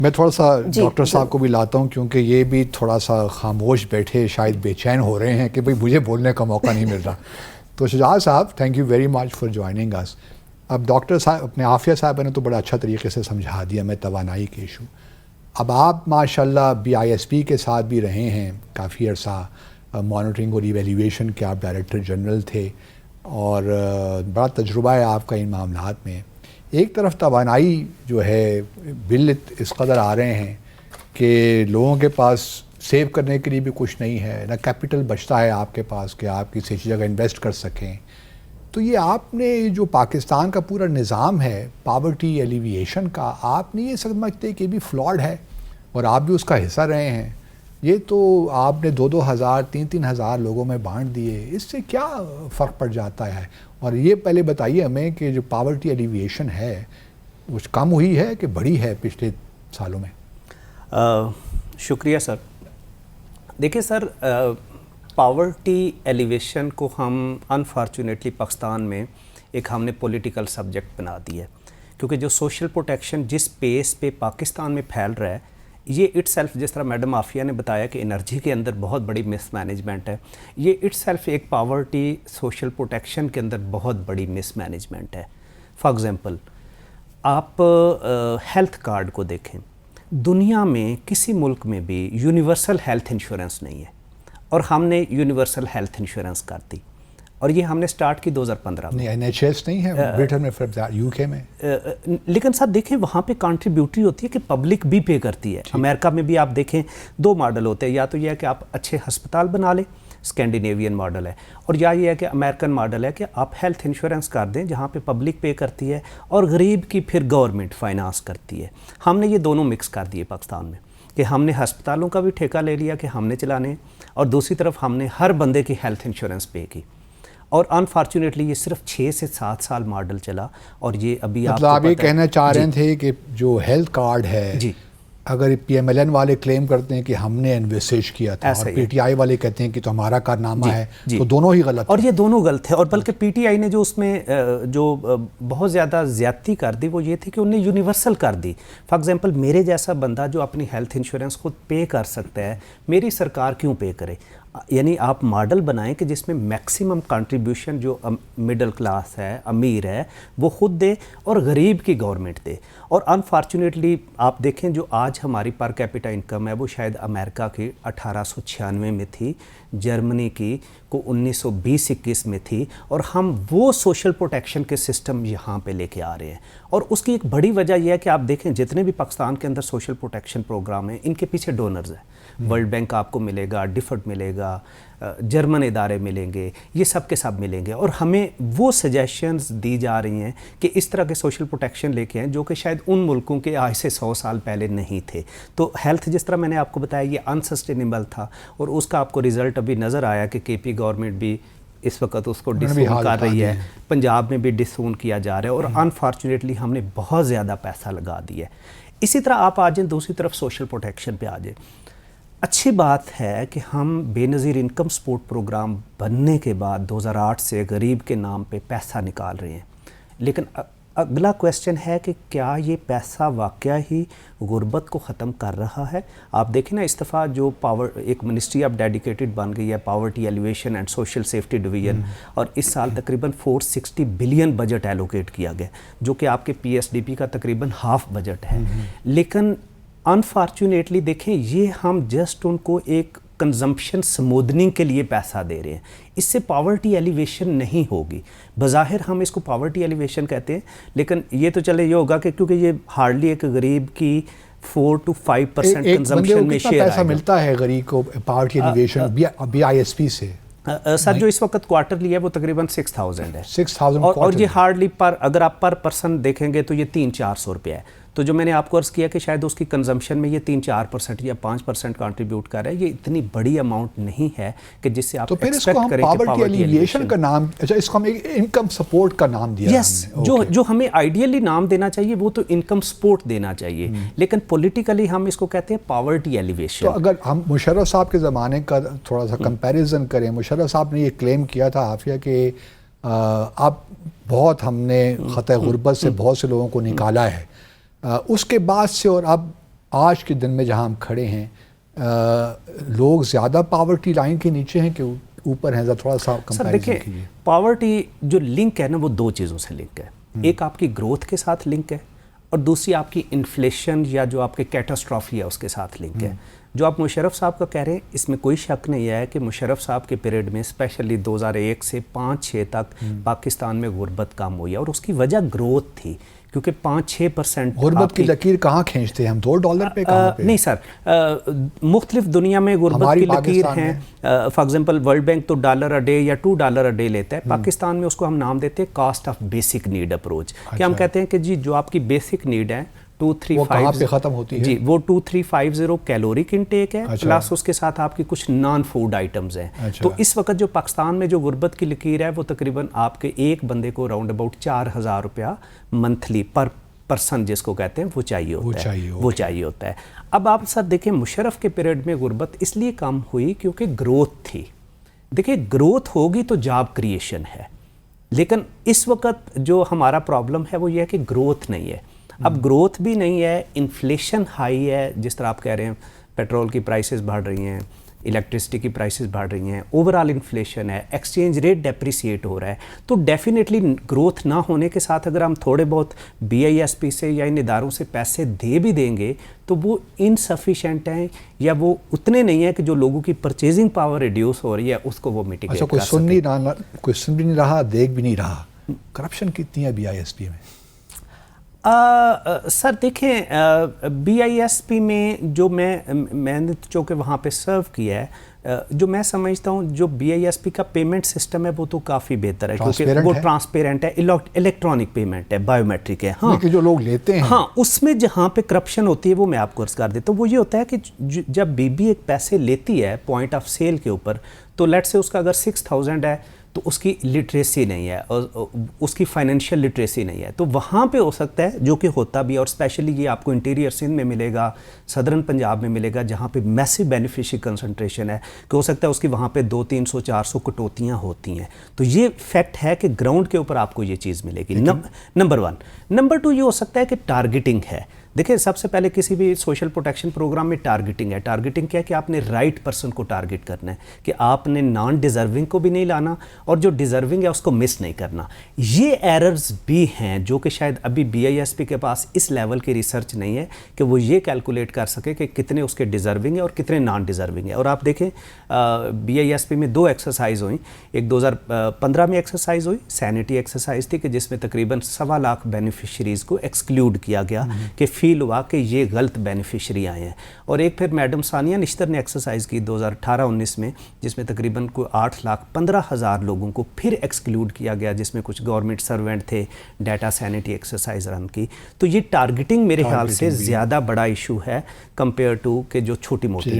میں تھوڑا سا ڈاکٹر صاحب کو بھی لاتا ہوں کیونکہ یہ بھی تھوڑا سا خاموش بیٹھے شاید بے چین ہو رہے ہیں کہ بھئی مجھے بولنے کا موقع نہیں مل رہا. تو شجاعت صاحب thank you very much for joining اس. اب ڈاکٹر صاحب اپنے عافیہ صاحب نے تو بڑا اچھا طریقے سے سمجھا دیا میں توانائی کے ایشو. اب آپ ماشاءاللہ BISP کے ساتھ بھی رہے ہیں کافی عرصہ, مانیٹرنگ اور ایویلیویشن کے آپ ڈائریکٹر جنرل تھے اور بڑا تجربہ ہے آپ کا ان معاملات میں. ایک طرف توانائی جو ہے بل اس قدر آ رہے ہیں کہ لوگوں کے پاس سیو کرنے کے لیے بھی کچھ نہیں ہے, نہ کیپٹل بچتا ہے آپ کے پاس کہ آپ کسی جگہ انویسٹ کر سکیں. تو یہ آپ نے جو پاکستان کا پورا نظام ہے پاورٹی ایلیویشن کا, آپ نہیں یہ سمجھتے کہ یہ بھی فلاڈ ہے اور آپ بھی اس کا حصہ رہے ہیں؟ یہ تو آپ نے 2,000 3,000 لوگوں میں بانٹ دیے, اس سے کیا فرق پڑ جاتا ہے؟ اور یہ پہلے بتائیے ہمیں کہ جو پاورٹی ایلیویشن ہے وہ کم ہوئی ہے کہ بڑھی ہے پچھلے سالوں میں؟ شکریہ سر. دیکھیں سر, پاورٹی ایلیویشن کو ہم انفارچونیٹلی پاکستان میں ایک ہم نے پولیٹیکل سبجیکٹ بنا دیا ہے, کیونکہ جو سوشل پروٹیکشن جس پیس پہ پاکستان میں پھیل رہا ہے یہ اٹ سیلف, جس طرح میڈم عافیہ نے بتایا کہ انرجی کے اندر بہت بڑی مس مینجمنٹ ہے, یہ اٹ سیلف ایک پاورٹی سوشل پروٹیکشن کے اندر بہت بڑی مس مینجمنٹ ہے. فار ایگزامپل آپ ہیلتھ کارڈ کو دیکھیں, دنیا میں کسی ملک میں بھی یونیورسل ہیلتھ انشورنس نہیں ہے اور ہم نے یونیورسل ہیلتھ انشورنس کر دی اور یہ ہم نے سٹارٹ کی 2015 میں. NHS نہیں ہے برٹن میں, UK میں. لیکن صاحب دیکھیں وہاں پہ کانٹریبیوٹری ہوتی ہے کہ پبلک بھی پے کرتی ہے. امریکہ میں بھی آپ دیکھیں 2 ماڈل ہوتے ہیں, یا تو یہ ہے کہ آپ اچھے ہسپتال بنا لیں, اسکینڈینیوین ماڈل ہے, اور یا یہ ہے کہ امریکن ماڈل ہے کہ آپ ہیلتھ انشورنس کر دیں جہاں پہ پبلک پے کرتی ہے اور غریب کی پھر گورنمنٹ فائنانس کرتی ہے. ہم نے یہ دونوں مکس کر دیے پاکستان میں کہ ہم نے ہسپتالوں کا بھی ٹھیکہ لے لیا کہ ہم نے چلانے, اور دوسری طرف ہم نے ہر بندے کی ہیلتھ انشورنس پے کی. اور انفارچونیٹلی یہ صرف 6 سے 7 سال ماڈل چلا, اور یہ ابھی آپ یہ کہنا چاہ رہے تھے کہ جو ہیلتھ کارڈ ہے جی, اگر PMLN والے کلیم کرتے ہیں کہ ہم نے انویسیج کیا تھا اور PTI والے کہتے ہیں کہ تو ہمارا کارنامہ ہے, تو دونوں ہی غلط, اور یہ دونوں غلط ہے. اور بلکہ PTI نے جو اس میں جو بہت زیادہ زیادتی کر دی وہ یہ تھی کہ انہوں نے یونیورسل کر دی. فار ایگزامپل میرے جیسا بندہ جو اپنی ہیلتھ انشورنس خود پے کر سکتا ہے, میری سرکار کیوں پے کرے؟ یعنی آپ ماڈل بنائیں کہ جس میں میکسیمم کنٹریبیوشن جو مڈل کلاس ہے, امیر ہے, وہ خود دے اور غریب کی گورنمنٹ دے. اور انفارچونیٹلی آپ دیکھیں جو آج ہماری پر کیپٹا انکم ہے وہ شاید امریکہ کی 1896 میں تھی, جرمنی کی کو 1920-21 میں تھی, اور ہم وہ سوشل پروٹیکشن کے سسٹم یہاں پہ لے کے آ رہے ہیں. اور اس کی ایک بڑی وجہ یہ ہے کہ آپ دیکھیں جتنے بھی پاکستان کے اندر سوشل پروٹیکشن پروگرام ہیں ان کے پیچھے ڈونرز ہیں. ورلڈ بینک آپ کو ملے گا, ڈیفڈ ملے گا, جرمن ادارے ملیں گے, یہ سب کے سب ملیں گے, اور ہمیں وہ سجیشنز دی جا رہی ہیں کہ اس طرح کے سوشل پروٹیکشن لے کے آئیں جو کہ شاید ان ملکوں کے آج سے 100 سال پہلے نہیں تھے. تو ہیلتھ جس طرح میں نے آپ کو بتایا یہ انسسٹینیبل تھا, اور اس کا آپ کو رزلٹ ابھی نظر آیا کہ KP گورنمنٹ بھی اس وقت اس کو ڈسون کر رہی ہے, پنجاب میں بھی ڈسون کیا جا رہا ہے, اور انفارچونیٹلی ہم نے بہت زیادہ پیسہ لگا دیا ہے. اسی طرح آپ آ جائیں دوسری طرف سوشل پروٹیکشن پہ آ جائیں. اچھی بات ہے کہ ہم بے نظیر انکم سپورٹ پروگرام بننے کے بعد 2008 سے غریب کے نام پہ پیسہ نکال رہے ہیں, لیکن اگلا کویسچن ہے کہ کیا یہ پیسہ واقعہ ہی غربت کو ختم کر رہا ہے؟ آپ دیکھیں نا اس دفعہ جو ایک منسٹری آف ڈیڈیکیٹڈ بن گئی ہے poverty alleviation and social safety division, اور اس سال تقریباً 460 بلین بجٹ ایلوکیٹ کیا گیا جو کہ آپ کے PSDP کا تقریباً ہاف بجٹ ہے. لیکن انفارچونیٹلی دیکھیں یہ ہم جسٹ ان کو ایک کنزمپشن سمودننگ کے لیے پیسہ دے رہے ہیں, اس سے پاورٹی ایلیویشن نہیں ہوگی. بظاہر ہم اس کو پاورٹی ایلیویشن کہتے ہیں, لیکن یہ تو چلے یہ ہوگا کہ کیونکہ یہ ہارڈلی ایک غریب کی 4 to 5% کنزمپشن میں شیئر پیسہ ملتا ہے غریب کو پاورٹی ایلیویشن BISP سے. سر جو اس وقت کوارٹر لیا ہے وہ تقریباً 6,000 ہے, 6,000, اور یہ ہارڈلی اگر آپ پر پرسن دیکھیں گے تو یہ 300-400 روپیہ ہے. تو جو میں نے آپ کو عرض کیا کہ شاید اس کی کنزمپشن میں یہ 3-4% یا 5% کنٹریبیوٹ کر رہا ہے, یہ اتنی بڑی اماؤنٹ نہیں ہے کہ جس سے آپ ایکسپیکٹ کریں کہ پاورٹی ایلیویشن کا نام, اچھا اس کو ہم انکم سپورٹ کا نام دیا. یس, جو ہمیں آئیڈیلی نام دینا چاہیے وہ تو انکم سپورٹ دینا چاہیے, لیکن پولیٹیکلی ہم اس کو کہتے ہیں پاورٹی ایلیویشن. تو اگر ہم مشرف صاحب کے زمانے کا تھوڑا سا کمپیریزن کریں, مشرف صاحب نے یہ کلیم کیا تھا عافیہ کہ اب بہت ہم نے خطۂ غربت سے بہت سے لوگوں کو نکالا ہے, اس کے بعد سے اور اب آج کے دن میں جہاں ہم کھڑے ہیں لوگ زیادہ پاورٹی لائن کے نیچے ہیں کہ اوپر ہیں؟ تھوڑا سا سر کمپیریزن دیکھیں کیجیے. پاورٹی جو لنک ہے نا وہ دو چیزوں سے لنک ہے. ایک آپ کی گروتھ کے ساتھ لنک ہے اور دوسری آپ کی انفلیشن یا جو آپ کے کیٹاسٹرافی ہے اس کے ساتھ لنک ہے. جو آپ مشرف صاحب کا کہہ رہے ہیں اس میں کوئی شک نہیں ہے کہ مشرف صاحب کے پیریڈ میں اسپیشلی 2001 سے 5-6 تک پاکستان میں غربت کم ہوئی ہے اور اس کی وجہ گروتھ تھی کیونکہ 5-6% غربت کی لکیر کہاں کھینچتے ہیں ہم؟ $2 پہ کہاں پہ؟ نہیں سر، مختلف دنیا میں غربت کی لکیر ہیں. فار ایگزامپل ورلڈ بینک تو $1 اے ڈے یا $2 اے ڈے لیتا ہے. پاکستان میں اس کو ہم نام دیتے ہیں cost of basic need approach. کہ ہم کہتے ہیں کہ جی جو آپ کی بیسک نیڈ ہے 235 ختم ہوتی ہے جی وہ 2350 کیلوریک انٹیک ہے پلس اس کے ساتھ آپ کی کچھ نان فوڈ آئٹمز ہیں. تو اس وقت جو پاکستان میں جو غربت کی لکیر ہے وہ تقریباً آپ کے ایک بندے کو راؤنڈ اباؤٹ 4000 روپیہ منتھلی پر پرسن جس کو کہتے ہیں وہ چاہیے ہوتا ہے. اب آپ سر دیکھیں مشرف کے پیریڈ میں غربت اس لیے کم ہوئی کیونکہ گروتھ تھی. دیکھیں گروتھ ہوگی تو جاب کریشن ہے، لیکن اس وقت جو ہمارا پرابلم ہے وہ یہ ہے کہ گروتھ نہیں ہے. اب گروتھ بھی نہیں ہے، انفلیشن ہائی ہے، جس طرح آپ کہہ رہے ہیں پیٹرول کی پرائسز بڑھ رہی ہیں، الیکٹرسٹی کی پرائسز بڑھ رہی ہیں، اوورآل انفلیشن ہے، ایکسچینج ریٹ ڈیپریسیٹ ہو رہا ہے. تو ڈیفینیٹلی گروتھ نہ ہونے کے ساتھ اگر ہم تھوڑے بہت BISP سے یا ان اداروں سے پیسے دے بھی دیں گے تو وہ انسفیشینٹ ہیں یا وہ اتنے نہیں ہیں کہ جو لوگوں کی پرچیزنگ پاور ریڈیوس ہو رہی ہے اس کو وہ میٹیگیٹ کر سکیں. کوئی سن بھی نہیں رہا، دیکھ بھی نہیں رہا. کرپشن کتنی ہے BISP میں؟ سر دیکھیں BISP میں جو میں نے چونکہ وہاں پہ سرو کیا ہے، جو میں سمجھتا ہوں جو BISP کا پیمنٹ سسٹم ہے وہ تو کافی بہتر ہے کیونکہ وہ ٹرانسپیرنٹ ہے، الیکٹرانک پیمنٹ ہے، بایو میٹرک ہے. ہاں جو لوگ لیتے ہیں ہاں اس میں جہاں پہ کرپشن ہوتی ہے وہ میں آپ کو عرض کر دیتا ہوں. وہ یہ ہوتا ہے کہ جب BB ایک پیسے لیتی ہے پوائنٹ آف سیل کے اوپر تو لیٹ سے اس کا اگر 6000 ہے تو اس کی لٹریسی نہیں ہے اور اس کی فائنینشیل لٹریسی نہیں ہے. تو وہاں پہ ہو سکتا ہے جو کہ ہوتا بھی ہے، اور اسپیشلی یہ آپ کو انٹیریئر سندھ میں ملے گا، صدرن پنجاب میں ملے گا جہاں پہ میسو بینیفیشری کنسنٹریشن ہے کہ ہو سکتا ہے اس کی وہاں پہ 200-300-400 کٹوتیاں ہوتی ہیں. تو یہ فیکٹ ہے کہ گراؤنڈ کے اوپر آپ کو یہ چیز ملے گی. نمبر 1. نمبر 2 یہ ہو سکتا ہے کہ ٹارگیٹنگ ہے. دیکھیں سب سے پہلے کسی بھی سوشل پروٹیکشن پروگرام میں ٹارگیٹنگ ہے. ٹارگیٹنگ کیا ہے کہ آپ نے رائٹ پرسن کو ٹارگیٹ کرنا ہے، کہ آپ نے نان ڈیزرونگ کو بھی نہیں لانا اور جو ڈیزرونگ ہے اس کو مس نہیں کرنا. یہ ایررز بھی ہیں جو کہ شاید ابھی BISP کے پاس اس لیول کی ریسرچ نہیں ہے کہ وہ یہ کیلکولیٹ کر سکے کہ کتنے اس کے ڈیزرونگ ہیں اور کتنے نان ڈیزرونگ ہیں. اور آپ دیکھیں BISP میں 2 ایکسرسائز ہوئیں. ایک 2015 میں ایکسرسائز ہوئی، سینیٹی ایکسرسائز تھی کہ جس میں تقریباً 1.25 لاکھ بینیفیشریز کو ایکسکلوڈ کیا گیا کہ فیل ہوا کہ یہ غلط بینیفیشری آئے ہیں. اور ایک پھر میڈم ثانیہ نشتر نے ایکسرسائز کی 2018-19 میں جس میں تقریباً کوئی 8,15,000 لوگوں کو پھر ایکسکلوڈ کیا گیا، جس میں کچھ گورنمنٹ سرونٹ تھے. ڈیٹا سینیٹی ایکسرسائز رن کی. تو یہ ٹارگیٹنگ میرے خیال سے زیادہ بڑا ایشو ہے کمپیئر ٹو کہ جو چھوٹی موٹی